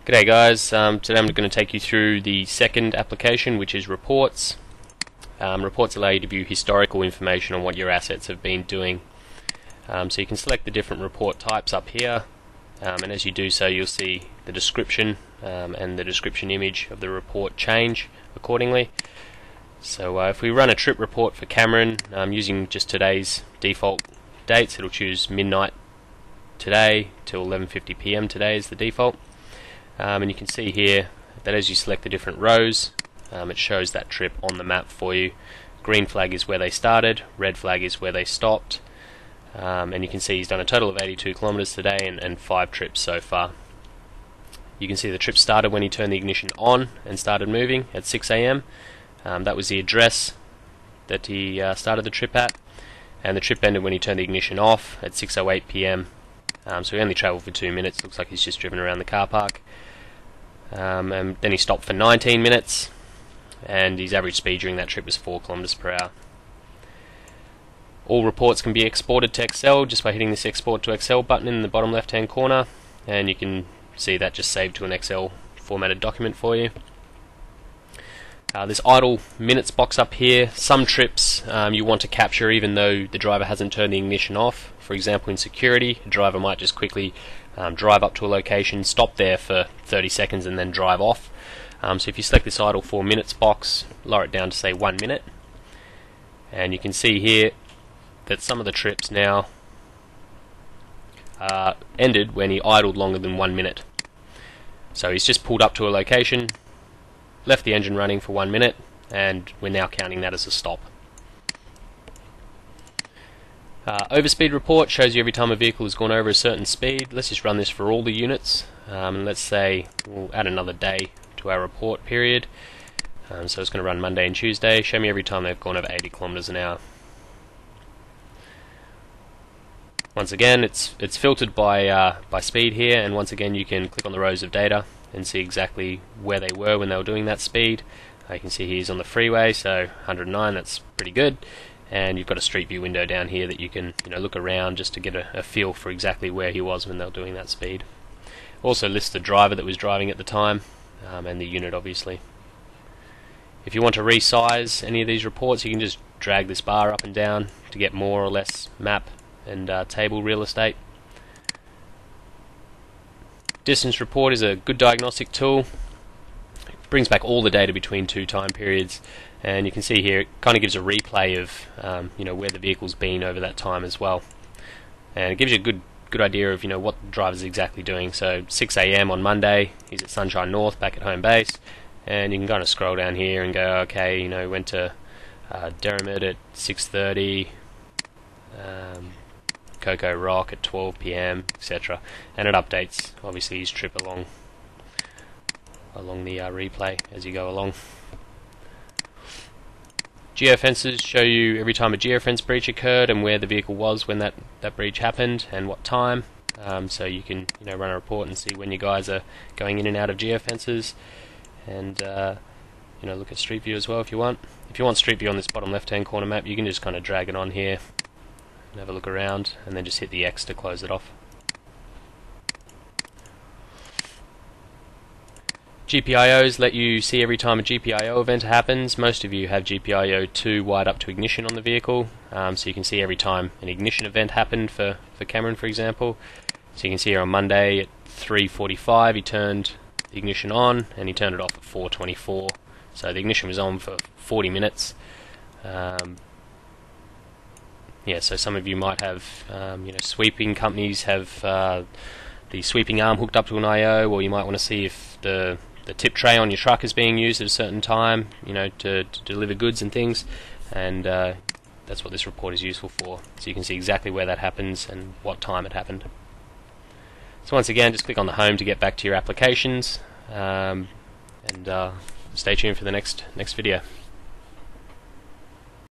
G'day guys, today I'm going to take you through the second application, which is reports. Reports allow you to view historical information on what your assets have been doing. So you can select the different report types up here, and as you do so you'll see the description and the description image of the report change accordingly. So if we run a trip report for Cameron using just today's default dates, it'll choose midnight today till 11:50 PM today is the default. And you can see here that as you select the different rows, it shows that trip on the map for you. Green flag is where they started, red flag is where they stopped, and you can see he's done a total of 82 kilometers today and 5 trips so far. You can see the trip started when he turned the ignition on and started moving at 6 AM. That was the address that he started the trip at, and the trip ended when he turned the ignition off at 6:08 PM. So he only travelled for 2 minutes. Looks like he's just driven around the car park. And then he stopped for 19 minutes, and his average speed during that trip was 4 kilometers per hour. All reports can be exported to Excel just by hitting this Export to Excel button in the bottom left hand corner, and you can see that just saved to an Excel formatted document for you. This idle minutes box up here, some trips you want to capture even though the driver hasn't turned the ignition off. For example, in security, a driver might just quickly drive up to a location, stop there for 30 seconds and then drive off. So if you select this idle 4 minutes box, lower it down to say 1 minute, and you can see here that some of the trips now ended when he idled longer than 1 minute. So he's just pulled up to a location, left the engine running for 1 minute, and we're now counting that as a stop. Overspeed report shows you every time a vehicle has gone over a certain speed. Let's just run this for all the units, and let's say we'll add another day to our report period. So it's going to run Monday and Tuesday. Show me every time they've gone over 80 kilometers an hour. Once again, it's filtered by speed here, and once again you can click on the rows of data and see exactly where they were when they were doing that speed. You can see he's on the freeway, so 109, that's pretty good. And you've got a street view window down here that you can look around just to get a feel for exactly where he was when they were doing that speed. Also lists the driver that was driving at the time, and the unit obviously. If you want to resize any of these reports, you can just drag this bar up and down to get more or less map and table real estate. Distance report is a good diagnostic tool. It brings back all the data between 2 time periods, and you can see here it kind of gives a replay of where the vehicle's been over that time as well, and it gives you a good idea of what the driver's exactly doing. So 6 AM on Monday, he's at Sunshine North back at home base, and you can kind of scroll down here and go, okay, went to Derrimut at 6:30. Coco Rock at 12 PM, etc. And it updates obviously his trip along the replay as you go along. Geofences show you every time a geofence breach occurred and where the vehicle was when that breach happened and what time. So you can run a report and see when you guys are going in and out of geofences, and look at Street View as well if you want. If you want Street View on this bottom left hand corner map, you can just kind of drag it on here and have a look around, and then just hit the X to close it off. GPIOs let you see every time a GPIO event happens. Most of you have GPIO 2 wired up to ignition on the vehicle, so you can see every time an ignition event happened for Cameron, for example. So you can see here on Monday at 3:45 he turned the ignition on, and he turned it off at 4:24. So the ignition was on for 40 minutes. So some of you might have, sweeping companies have the sweeping arm hooked up to an I/O, or you might want to see if the tip tray on your truck is being used at a certain time, to deliver goods and things, and that's what this report is useful for. So you can see exactly where that happens and what time it happened. So once again, just click on the home to get back to your applications, and stay tuned for the next video.